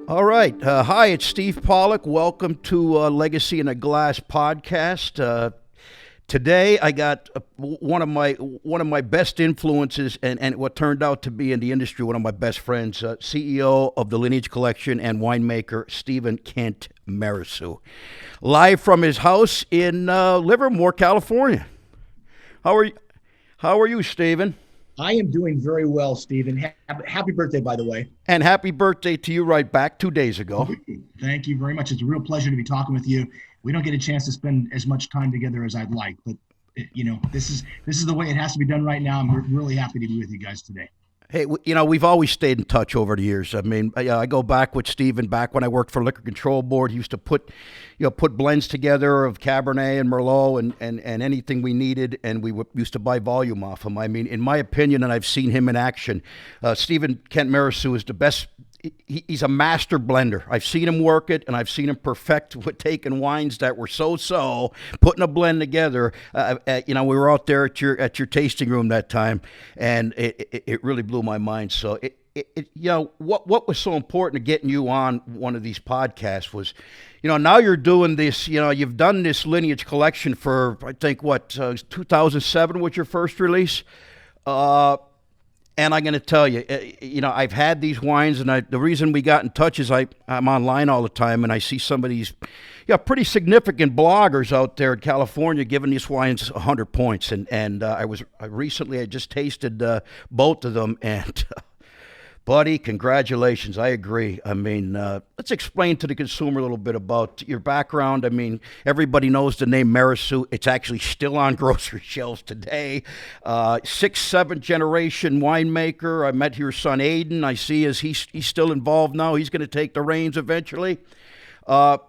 All right. Hi, it's Steve Pollock. Welcome to Legacy in a Glass podcast. Today, I got one of my best influences, and what turned out to be in the industry one of my best friends, CEO of the Lineage Collection and winemaker Steven Kent Mirrassou, live from his house in Livermore, California. How are you? How are you, Steven? I am doing very well, Stephen. Happy birthday, by the way. And happy birthday to you! Right back 2 days ago. Thank you very much. It's a real pleasure to be talking with you. We don't get a chance to spend as much time together as I'd like, but this is the way it has to be done right now. I'm really happy to be with you guys today. Hey, we've always stayed in touch over the years. I mean, I go back with Steven back when I worked for Liquor Control Board. He used to put blends together of Cabernet and Merlot and anything we needed, and used to buy volume off him. I mean, in my opinion, and I've seen him in action, Steven Kent Mirrassou is the best. He's a master blender. I've seen him work it, and I've seen him perfect with taking wines that were so, putting a blend together. We were out there at your tasting room that time, and it really blew my mind. So what was so important to getting you on one of these podcasts was, now you're doing this. You've done this lineage collection for, I think, 2007 was your first release. And I'm going to tell you, I've had these wines, and the reason we got in touch is I'm online all the time, and I see some of these, pretty significant bloggers out there in California giving these wines 100 points, and I just tasted both of them, and buddy, congratulations. I agree. I mean, let's explain to the consumer a little bit about your background. I mean, everybody knows the name Mirrassou. It's actually still on grocery shelves today. Sixth, seventh generation winemaker. I met your son Aiden. I see he's still involved now. He's going to take the reins eventually. Uh,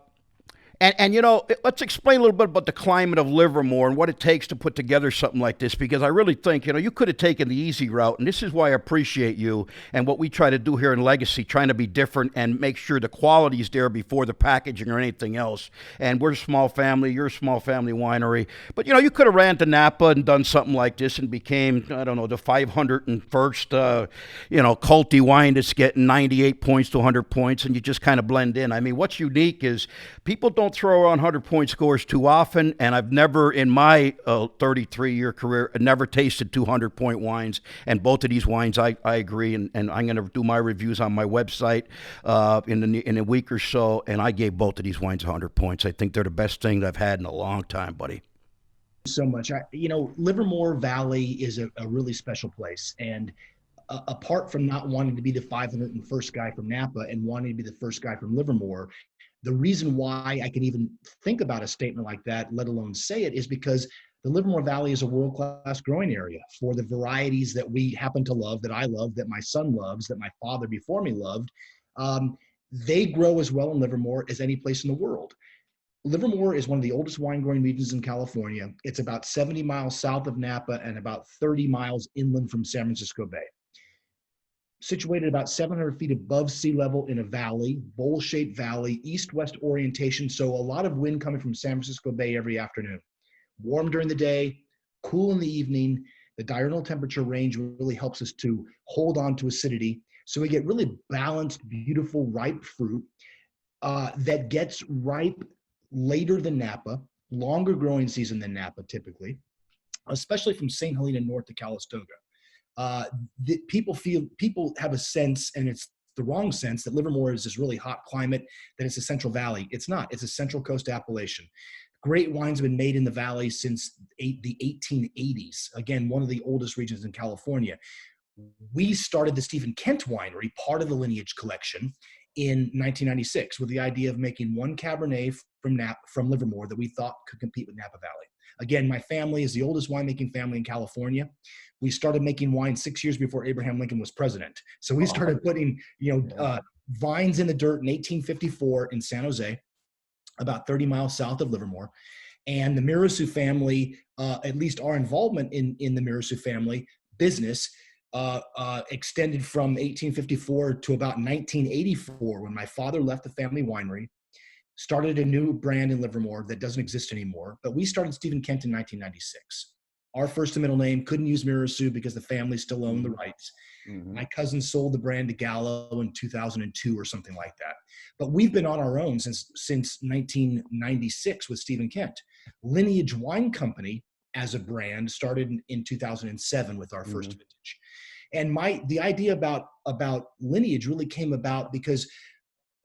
and let's explain a little bit about the climate of Livermore and what it takes to put together something like this, because I really think, you could have taken the easy route, and this is why I appreciate you and what we try to do here in Legacy, trying to be different and make sure the quality is there before the packaging or anything else. And we're a small family, you're a small family winery, but you could have ran to Napa and done something like this and became, I don't know, the 501st, culty wine that's getting 98 points to 100 points, and you just kind of blend in. I mean, what's unique is people don't throw around 100-point scores too often, and I've never, in my 33-year career, never tasted 200-point wines. And both of these wines, I agree, and I'm going to do my reviews on my website in a week or so, and I gave both of these wines 100 points. I think they're the best thing that I've had in a long time, buddy. So much. Livermore Valley is a really special place, and apart from not wanting to be the 501st guy from Napa and wanting to be the first guy from Livermore, the reason why I can even think about a statement like that, let alone say it, is because the Livermore Valley is a world-class growing area for the varieties that we happen to love, that I love, that my son loves, that my father before me loved. They grow as well in Livermore as any place in the world. Livermore is one of the oldest wine growing regions in California. It's about 70 miles south of Napa and about 30 miles inland from San Francisco Bay. Situated about 700 feet above sea level in a valley, bowl-shaped valley, east-west orientation, so a lot of wind coming from San Francisco Bay every afternoon. Warm during the day, cool in the evening. The diurnal temperature range really helps us to hold on to acidity. So we get really balanced, beautiful, ripe fruit that gets ripe later than Napa, longer growing season than Napa typically, especially from St. Helena north to Calistoga. People have a sense, and it's the wrong sense, that Livermore is this really hot climate, that it's a Central Valley. It's not. It's a Central Coast appellation. Great wines have been made in the valley since the 1880s. Again, one of the oldest regions in California. We started the Steven Kent Winery, part of the Lineage Collection, in 1996 with the idea of making one Cabernet from Livermore that we thought could compete with Napa Valley. Again, my family is the oldest winemaking family in California. We started making wine 6 years before Abraham Lincoln was president. So we started putting, vines in the dirt in 1854 in San Jose, about 30 miles south of Livermore. And the Mirrassou family, at least our involvement in the Mirrassou family business, extended from 1854 to about 1984, when my father left the family winery, started a new brand in Livermore that doesn't exist anymore. But we started Steven Kent in 1996. Our first and middle name, couldn't use Mirrassou because the family still owned the rights. Mm-hmm. My cousin sold the brand to Gallo in 2002 or something like that. But we've been on our own since 1996 with Steven Kent. Lineage Wine Company as a brand started in 2007 with our first vintage. And the idea about Lineage really came about because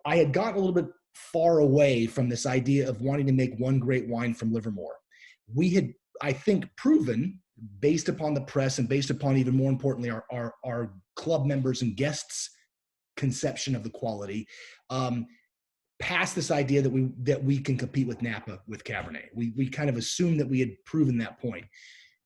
I had gotten a little bit far away from this idea of wanting to make one great wine from Livermore. We had, I think, proven, based upon the press and based upon, even more importantly, our club members and guests' conception of the quality, past this idea that we can compete with Napa with Cabernet. We kind of assumed that we had proven that point.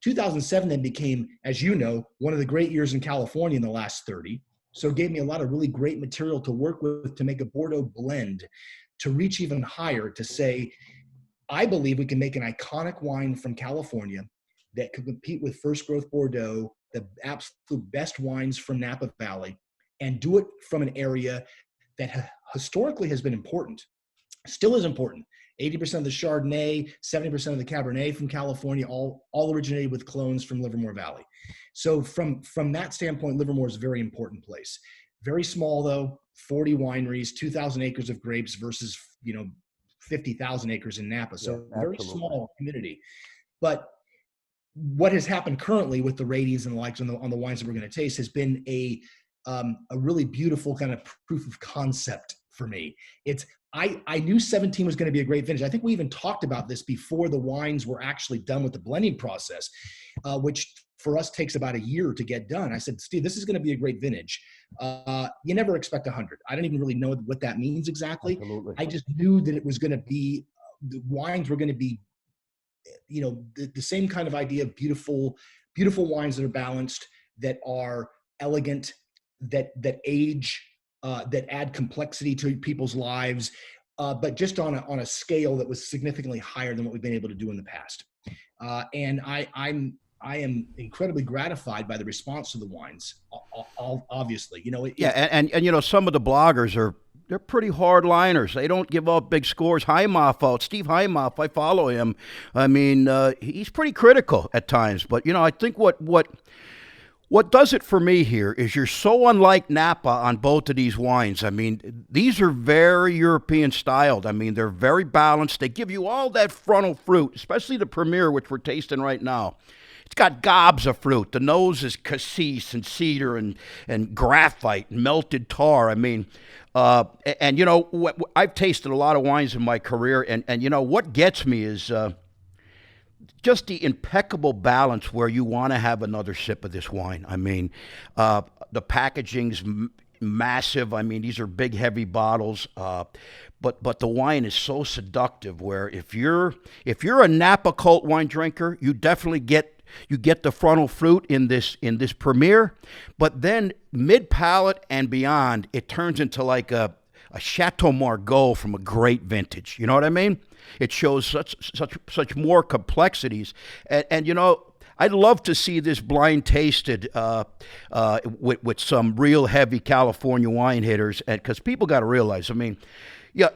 2007 then became, as you know, one of the great years in California in the last 30. So it gave me a lot of really great material to work with to make a Bordeaux blend, to reach even higher, to say, I believe we can make an iconic wine from California that could compete with first growth Bordeaux, the absolute best wines from Napa Valley, and do it from an area that historically has been important, still is important. 80% of the Chardonnay, 70% of the Cabernet from California, all originated with clones from Livermore Valley. So from that standpoint, Livermore is a very important place. Very small though, 40 wineries, 2,000 acres of grapes versus 50,000 acres in Napa. So very small community. But what has happened currently with the ratings and the likes on the wines that we're going to taste has been a really beautiful kind of proof of concept for me. I knew 17 was going to be a great vintage. I think we even talked about this before the wines were actually done with the blending process, which for us takes about a year to get done. I said, Steve, this is going to be a great vintage. You never expect 100. I don't even really know what that means exactly. Absolutely. I just knew that it was going to be, the wines were going to be, the same kind of idea of beautiful wines that are balanced, that are elegant, that age, that add complexity to people's lives, but just on a scale that was significantly higher than what we've been able to do in the past. And I am incredibly gratified by the response to the wines. Obviously, and some of the bloggers they're pretty hard liners. They don't give up big scores. Steve Heimoff, I follow him. I mean, he's pretty critical at times, but I think what does it for me here is you're so unlike Napa on both of these wines. I mean, these are very European styled. I mean, they're very balanced. They give you all that frontal fruit, especially the Premier, which we're tasting right now. It's got gobs of fruit. The nose is cassis and cedar and graphite and melted tar. I mean, I've tasted a lot of wines in my career, and what gets me is just the impeccable balance where you want to have another sip of this wine. I mean, the packaging's massive. I mean, these are big, heavy bottles. But the wine is so seductive. Where if you're a Napa cult wine drinker, you definitely get the frontal fruit in this Premier. But then mid palate and beyond, it turns into like a Chateau Margaux from a great vintage. You know what I mean? It shows such more complexities, and I'd love to see this blind tasted with some real heavy California wine hitters, because people got to realize. I mean,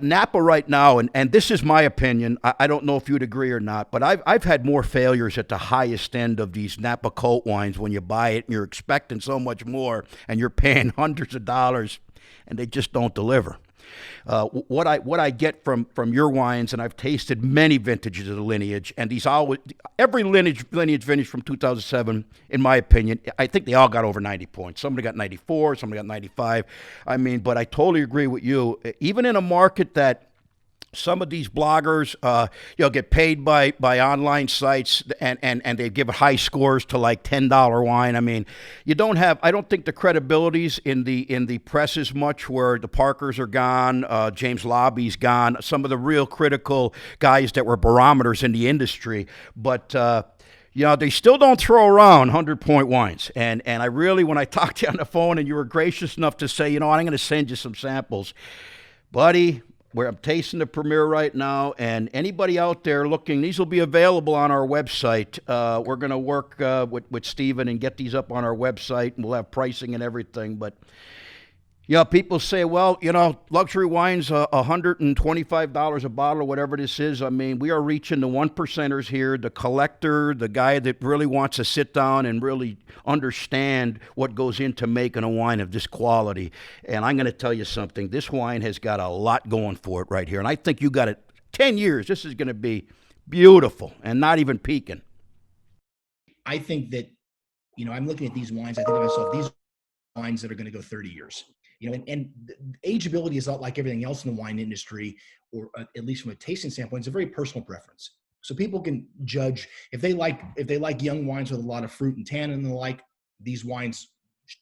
Napa right now, and this is my opinion. I don't know if you'd agree or not, but I've had more failures at the highest end of these Napa cult wines when you buy it and you're expecting so much more, and you're paying hundreds of dollars, and they just don't deliver. What I get from your wines, and I've tasted many vintages of the Lineage, and every lineage vintage from 2007, in my opinion, I think they all got over 90 points. Somebody got 94, somebody got 95. I mean, but I totally agree with you. Even in a market that some of these bloggers, get paid by online sites, and they give high scores to like $10 wine. I mean, I don't think the credibility's in the press as much, where the Parkers are gone, James Lobby's gone, some of the real critical guys that were barometers in the industry, but. They still don't throw around 100-point wines. And I really, when I talked to you on the phone and you were gracious enough to say, I'm going to send you some samples, buddy, where I'm tasting the Premier right now, and anybody out there looking, these will be available on our website. We're going to work with Steven and get these up on our website, and we'll have pricing and everything. But, Yeah, people say, well, luxury wine's $125 a bottle or whatever this is. I mean, we are reaching the one percenters here, the collector, the guy that really wants to sit down and really understand what goes into making a wine of this quality. And I'm going to tell you something. This wine has got a lot going for it right here. And I think you got it 10 years. This is going to be beautiful and not even peaking. I think that, I'm looking at these wines. I think to myself, these wines that are going to go 30 years. And ageability is not like everything else in the wine industry, or at least from a tasting standpoint, it's a very personal preference. So people can judge if they like young wines with a lot of fruit and tannin and the like, these wines,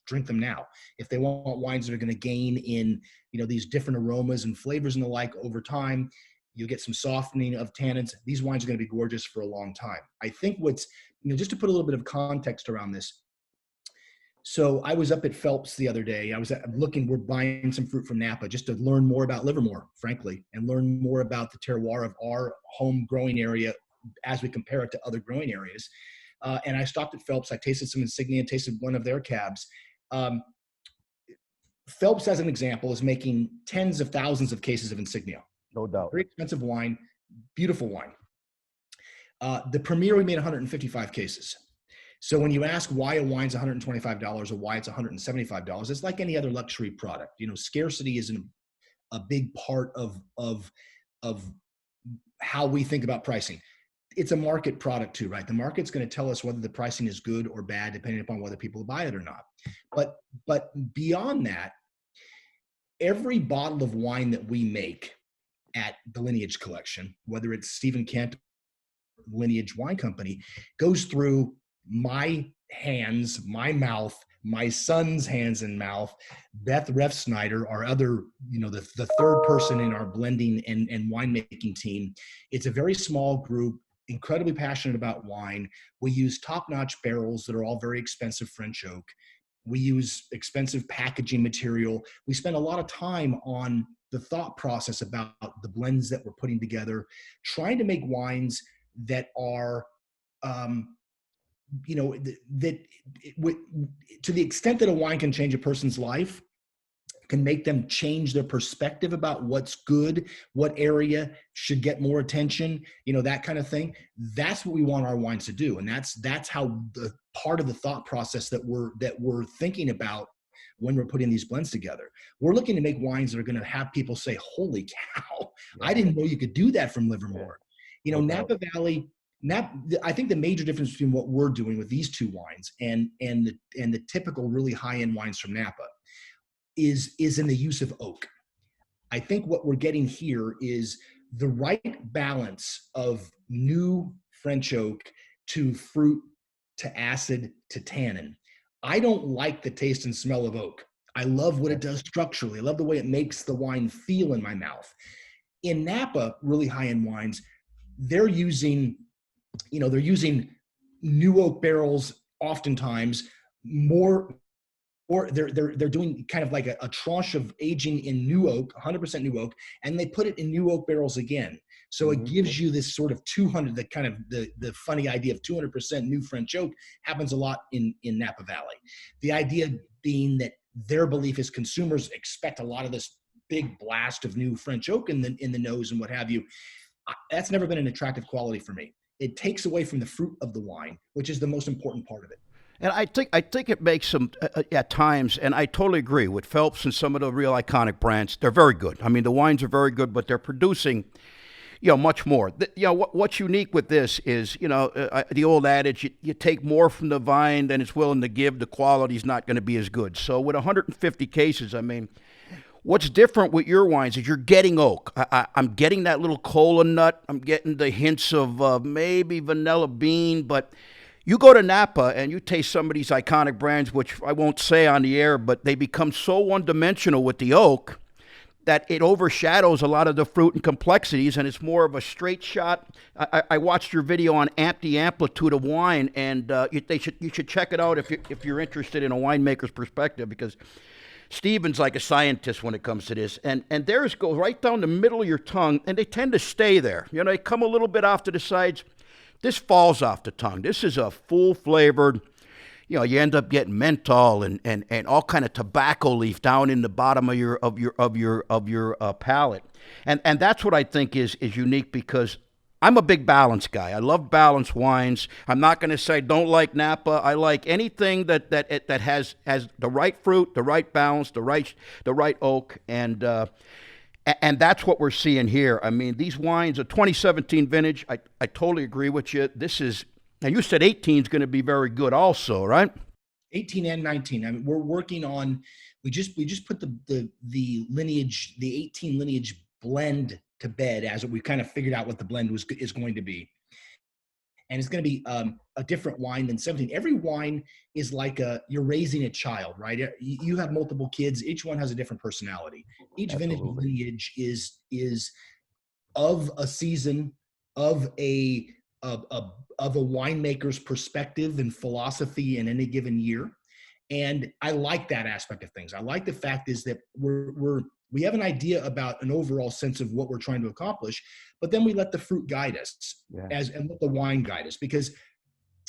drink them now. If they want wines that are going to gain in, these different aromas and flavors and the like over time, you'll get some softening of tannins. These wines are going to be gorgeous for a long time. I think just to put a little bit of context around this. So I was up at Phelps the other day. We're buying some fruit from Napa just to learn more about Livermore, frankly, and learn more about the terroir of our home growing area as we compare it to other growing areas. And I stopped at Phelps. I tasted some Insignia, tasted one of their cabs. Phelps, as an example, is making tens of thousands of cases of Insignia. No doubt. Very expensive wine, beautiful wine. The Premier, we made 155 cases. So when you ask why a wine's $125 or why it's $175, it's like any other luxury product. Scarcity is a big part of how we think about pricing. It's a market product too, right? The market's going to tell us whether the pricing is good or bad, depending upon whether people buy it or not. But beyond that, every bottle of wine that we make at the Lineage Collection, whether it's Steven Kent Lineage Wine Company, goes through my hands, my mouth, my son's hands and mouth, Beth Refsnyder, our other, the third person in our blending and winemaking team. It's a very small group, incredibly passionate about wine. We use top-notch barrels that are all very expensive French oak. We use expensive packaging material. We spend a lot of time on the thought process about the blends that we're putting together, trying to make wines that are, to the extent that a wine can change a person's life, can make them change their perspective about what's good, what area should get more attention, that kind of thing. That's what we want our wines to do. And that's how the part of the thought process that we're thinking about when we're putting these blends together. We're looking to make wines that are going to have people say, holy cow, I didn't know you could do that from Livermore. Napa Valley, I think the major difference between what we're doing with these two wines and the typical really high-end wines from Napa is in the use of oak. I think what we're getting here is the right balance of new French oak to fruit, to acid, to tannin. I don't like the taste and smell of oak. I love what it does structurally. I love the way it makes the wine feel in my mouth. In Napa, really high-end wines, they're using new oak barrels oftentimes or they're doing kind of like a tranche of aging in new oak, 100% new oak, and they put it in new oak barrels again. So it gives you this sort of 200, the kind of the funny idea of 200% new French oak happens a lot in Napa Valley. The idea being that their belief is consumers expect a lot of this big blast of new French oak in the nose and what have you. That's never been an attractive quality for me. It takes away from the fruit of the wine, which is the most important part of it. And I think it makes them at times, and I totally agree with Phelps and some of the real iconic brands. They're very good. I mean, the wines are very good, but they're producing, much more. What's unique with this is, the old adage: you take more from the vine than it's willing to give. The quality's not going to be as good. So with 150 cases, I mean, what's different with your wines is you're getting oak. I'm getting that little cola nut. I'm getting the hints of maybe vanilla bean, but you go to Napa and you taste some of these iconic brands, which I won't say on the air, but they become so one-dimensional with the oak that it overshadows a lot of the fruit and complexities, and it's more of a straight shot. I watched your video on the amplitude of wine, and you should check it out if you're interested in a winemaker's perspective, because Steven's like a scientist when it comes to this. And theirs go right down the middle of your tongue, and they tend to stay there. They come a little bit off to the sides. This falls off the tongue. This is a full-flavored, you end up getting menthol and all kind of tobacco leaf down in the bottom of your palate. And that's what I think is unique, because I'm a big balance guy. I love balanced wines. I'm not going to say don't like Napa. I like anything that has the right fruit, the right balance, the right oak, and that's what we're seeing here. I mean, these wines, a 2017 vintage. I totally agree with you. This is, now you said 18 is going to be very good, also, right? 18 and 19. I mean, we're working on. We just put the lineage, the 18 lineage blend to bed, as we kind of figured out what the blend is going to be, and it's going to be a different wine than 17. Every wine is like you're raising a child, right? You have multiple kids. Each one has a different personality. Each vintage Absolutely. lineage is of a season, of of a of a winemaker's perspective and philosophy in any given year. And I like that aspect of things. I like the fact is that we have an idea about an overall sense of what we're trying to accomplish, but then we let the fruit guide us, Yeah. and let the wine guide us. Because,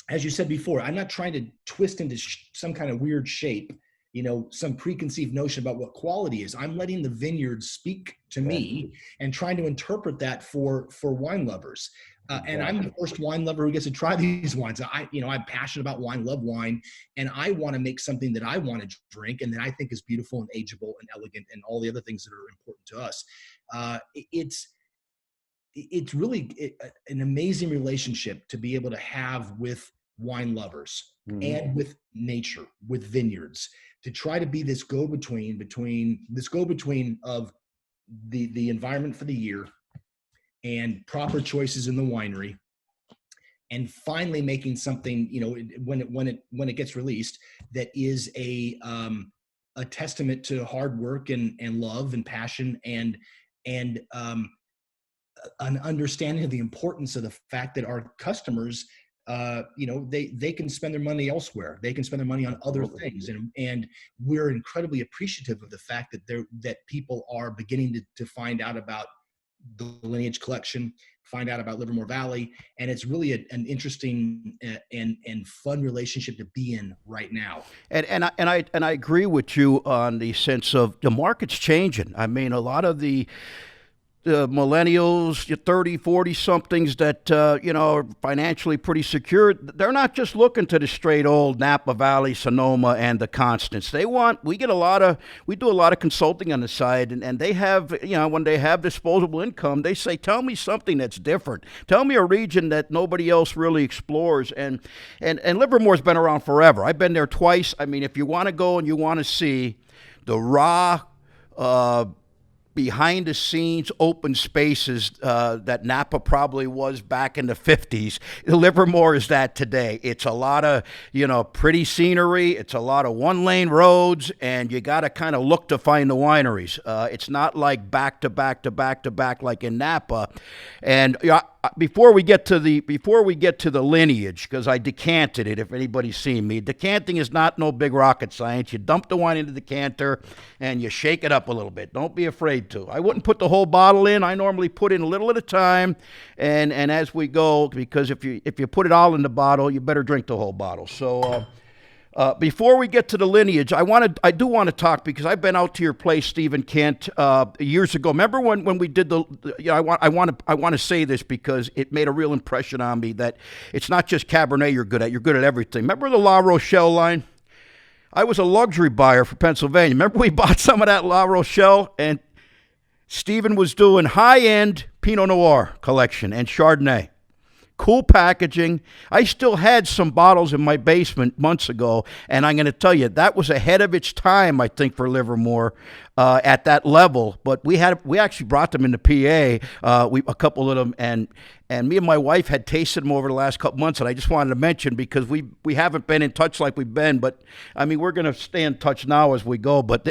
as you said before, I'm not trying to twist into some kind of weird shape, some preconceived notion about what quality is. I'm letting the vineyard speak to me and trying to interpret that for wine lovers. And I'm the first wine lover who gets to try these wines. I'm passionate about wine, love wine, and I want to make something that I want to drink and that I think is beautiful and ageable and elegant and all the other things that are important to us. It's really an amazing relationship to be able to have with wine lovers and with nature, with vineyards, to try to be this go-between of the environment for the year and proper choices in the winery, and finally making something, when it gets released, that is a testament to hard work and love and passion and an understanding of the importance of the fact that our customers, they can spend their money elsewhere. They can spend their money on other things, and we're incredibly appreciative of the fact that people are beginning to find out about the lineage collection, find out about Livermore Valley, and it's really an interesting and fun relationship to be in right now. And I agree with you on the sense of the market's changing. I mean, a lot of the millennials, your 30, 40 somethings that, are financially pretty secure, they're not just looking to the straight old Napa Valley, Sonoma, and the Constants. We do a lot of consulting on the side, and they have, when they have disposable income, they say, tell me something that's different. Tell me a region that nobody else really explores. And Livermore's been around forever. I've been there twice. I mean, if you want to go and you want to see the raw, behind the scenes open spaces that Napa probably was back in the 50s. Livermore is that today. It's a lot of, pretty scenery. It's a lot of one-lane roads, and you got to kind of look to find the wineries. It's not like back to back to back to back like in Napa. And before we get to the lineage, because I decanted it, if anybody's seen me, decanting is not no big rocket science. You dump the wine into the decanter and you shake it up a little bit. Don't be afraid to. I wouldn't put the whole bottle in. I normally put in a little at a time, and as we go, because if you put it all in the bottle, you better drink the whole bottle. So before we get to the lineage, I do want to talk, because I've been out to your place, Steven Kent, years ago. Remember when we did I want to say this because it made a real impression on me that it's not just Cabernet you're good at. You're good at everything. Remember the La Rochelle line? I was a luxury buyer for Pennsylvania. Remember we bought some of that La Rochelle, and Steven was doing high-end Pinot Noir collection and Chardonnay. Cool packaging. I still had some bottles in my basement months ago, and I'm going to tell you, that was ahead of its time, I think, for Livermore at that level. But we actually brought them into PA, a couple of them, and me and my wife had tasted them over the last couple months, and I just wanted to mention, because we haven't been in touch like we've been, but I mean, we're going to stay in touch now as we go. But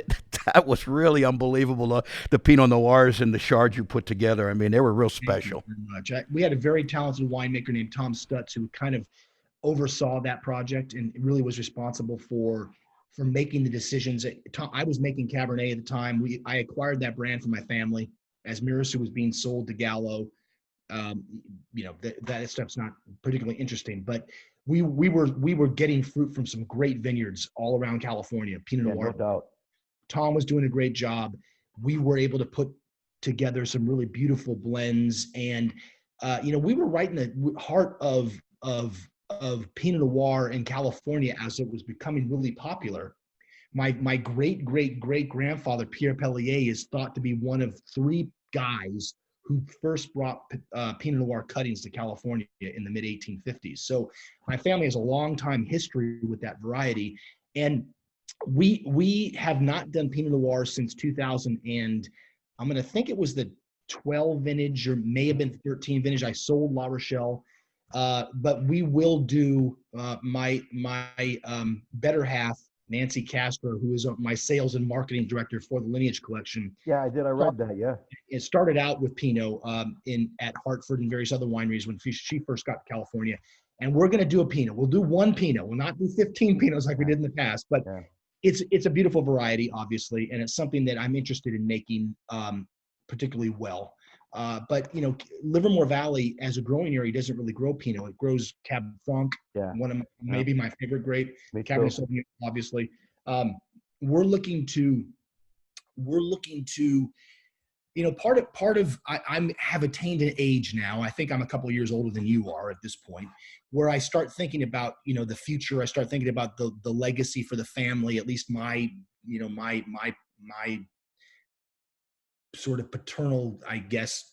that was really unbelievable, the Pinot Noirs and the Chards you put together. I mean, they were real special. Thank you very much. We had a very talented winemaker named Tom Stutz who kind of oversaw that project and really was responsible for making the decisions. I was making Cabernet at the time. I acquired that brand from my family as Mirrassou was being sold to Gallo. That stuff's not particularly interesting, but we were getting fruit from some great vineyards all around California. Pinot Yeah, Noir. no doubt. Tom was doing a great job. We were able to put together some really beautiful blends, and we were right in the heart of Pinot Noir in California as it was becoming really popular. My great grandfather Pierre Pellier is thought to be one of three guys who first brought Pinot Noir cuttings to California in the mid 1850s. So my family has a long time history with that variety, and we have not done Pinot Noir since 2000, and I'm going to think it was the 12 vintage or may have been 13 vintage. I sold La Rochelle, but we will do my better half, Nancy Castro, who is my sales and marketing director for the Lineage Collection. Yeah, I did. I read that. Yeah. It started out with Pinot at Hartford and various other wineries when she first got to California. And we're going to do a Pinot. We'll do one Pinot. We'll not do 15 Pinots like we did in the past, but it's a beautiful variety, obviously, and it's something that I'm interested in making particularly well. But Livermore Valley as a growing area doesn't really grow Pinot. It grows Cab Franc, one of maybe my favorite grape, Cabernet Sauvignon, obviously. We're looking to, part of I have attained an age now. I think I'm a couple of years older than you are at this point, where I start thinking about the future. I start thinking about the legacy for the family. At least my sort of paternal, I guess,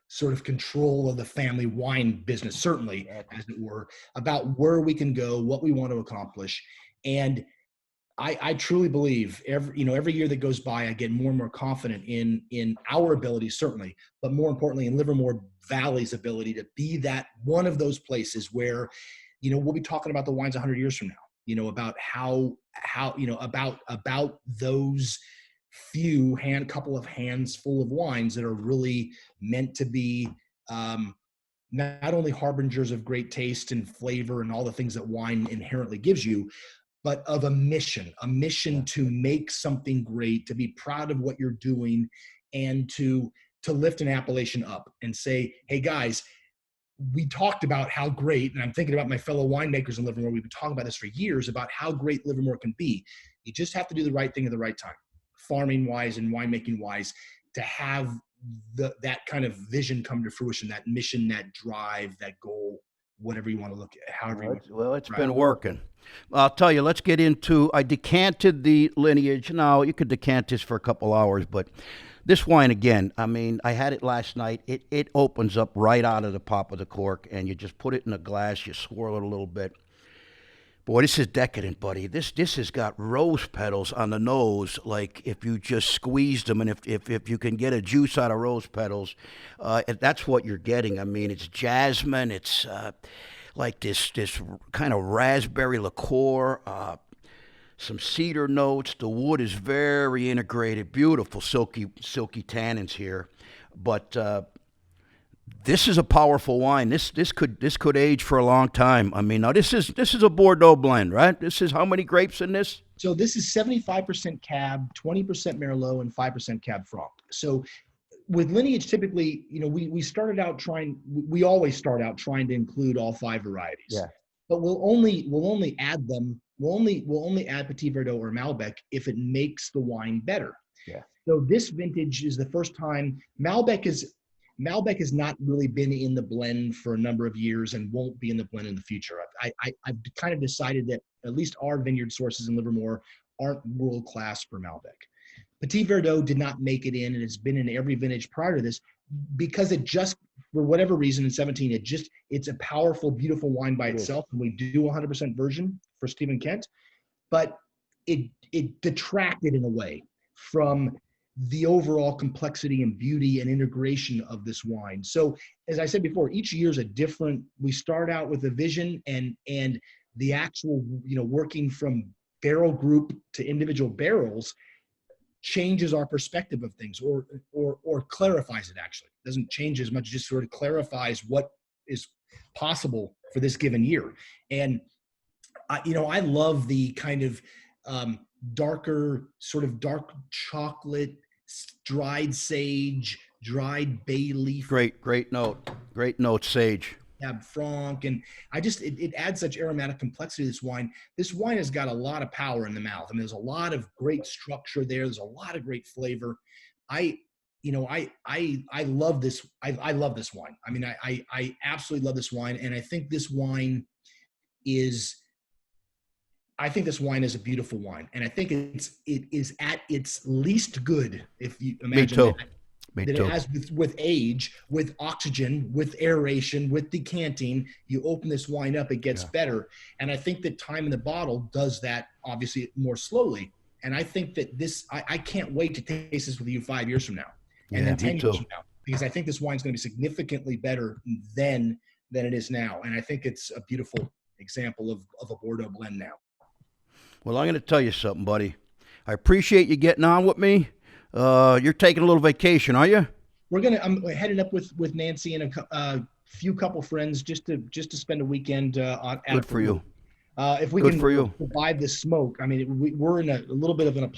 sort of control of the family wine business, certainly, as it were, about where we can go, what we want to accomplish. And I truly believe every year that goes by, I get more and more confident in our ability, certainly, but more importantly, in Livermore Valley's ability to be that one of those places where, we'll be talking about the wines 100 years from now, about how about those couple of hands full of wines that are really meant to be not only harbingers of great taste and flavor and all the things that wine inherently gives you, but of a mission to make something great, to be proud of what you're doing, and to lift an appellation up and say, hey guys, we talked about how great, and I'm thinking about my fellow winemakers in Livermore. We've been talking about this for years about how great Livermore can be. You just have to do the right thing at the right time, farming wise and winemaking wise, to have that kind of vision come to fruition, that mission, that drive, that goal, whatever you want to look at, however you want to. Well, it's been working. I'll tell you, let's get into, I decanted the Lineage. Now, you could decant this for a couple hours, but this wine, again, I mean, I had it last night. It opens up right out of the pop of the cork, and you just put it in a glass, you swirl it a little bit. Boy, this is decadent, buddy. This has got rose petals on the nose, like if you just squeezed them, and if you can get a juice out of rose petals, that's what you're getting. I mean, it's jasmine, it's like this kind of raspberry liqueur, some cedar notes. The wood is very integrated, beautiful silky tannins here, but this is a powerful wine. This could age for a long time. I mean, now this is a Bordeaux blend, right? This is how many grapes in this? So this is 75% Cab, 20% Merlot, and 5% Cab Franc. So with Lineage, typically, we always start out trying to include all five varieties. Yeah. But we'll only add them. We'll only add Petit Verdot or Malbec if it makes the wine better. Yeah. So this vintage is the first time Malbec has not really been in the blend for a number of years and won't be in the blend in the future. I've kind of decided that at least our vineyard sources in Livermore aren't world class for Malbec. Petit Verdot did not make it in, and it's been in every vintage prior to this because it just, for whatever reason, in 17, it's a powerful, beautiful wine by itself, and we do 100% version for Steven Kent, but it detracted in a way from the overall complexity and beauty and integration of this wine. So as I said before, each year is a different, we start out with a vision and the actual, working from barrel group to individual barrels changes our perspective of things or clarifies it. Actually, it doesn't change as much, just sort of clarifies what is possible for this given year. And I love the kind of darker, sort of dark chocolate, dried sage, dried bay leaf. Great note, sage. Cab Franc, and it adds such aromatic complexity to this wine. This wine has got a lot of power in the mouth. I mean, there's a lot of great structure there. There's a lot of great flavor. I love this. I love this wine. I mean, I absolutely love this wine, and I think this wine is a beautiful wine, and I think it is at its least good, if you imagine. Me too. It has with age, with oxygen, with aeration, with decanting. You open this wine up, it gets better. And I think that time in the bottle does that, obviously, more slowly. And I think that I can't wait to taste this with you 5 years from now, and then 10 years from now, because I think this wine's going to be significantly better than it is now. And I think it's a beautiful example of a Bordeaux blend now. Well, I'm going to tell you something, buddy. I appreciate you getting on with me. You're taking a little vacation, are you? I'm heading up with Nancy and a few couple friends just to spend a weekend Good for you. If we can survive the smoke. I mean, we're in a little bit of an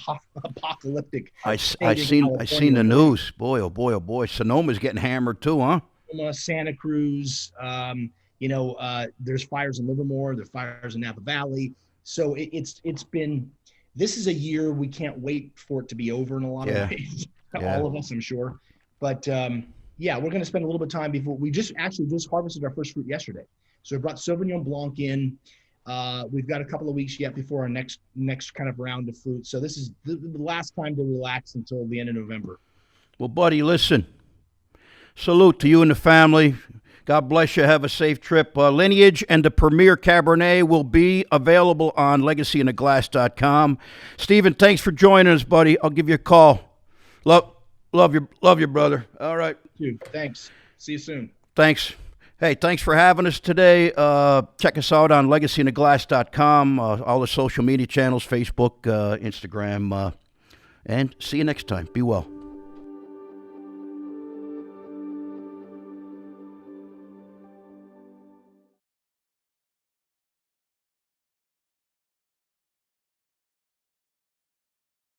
apocalyptic. I seen the news. Boy, oh boy, oh boy. Sonoma's getting hammered too, huh? Santa Cruz. There's fires in Livermore. There's fires in Napa Valley. So this is a year we can't wait for it to be over in a lot of ways. All of us, I'm sure. But we're going to spend a little bit of time before we just harvested our first fruit yesterday. So we brought Sauvignon Blanc in. We've got a couple of weeks yet before our next kind of round of fruit. So this is the last time to relax until the end of November. Well, buddy, listen. Salute to you and the family. God bless you. Have a safe trip. Lineage and the Premier Cabernet will be available on legacyintheglass.com. Steven, thanks for joining us, buddy. I'll give you a call. Love you, brother. All right. Dude, thanks. See you soon. Thanks. Hey, thanks for having us today. Check us out on legacyintheglass.com, all the social media channels, Facebook, Instagram, and see you next time. Be well.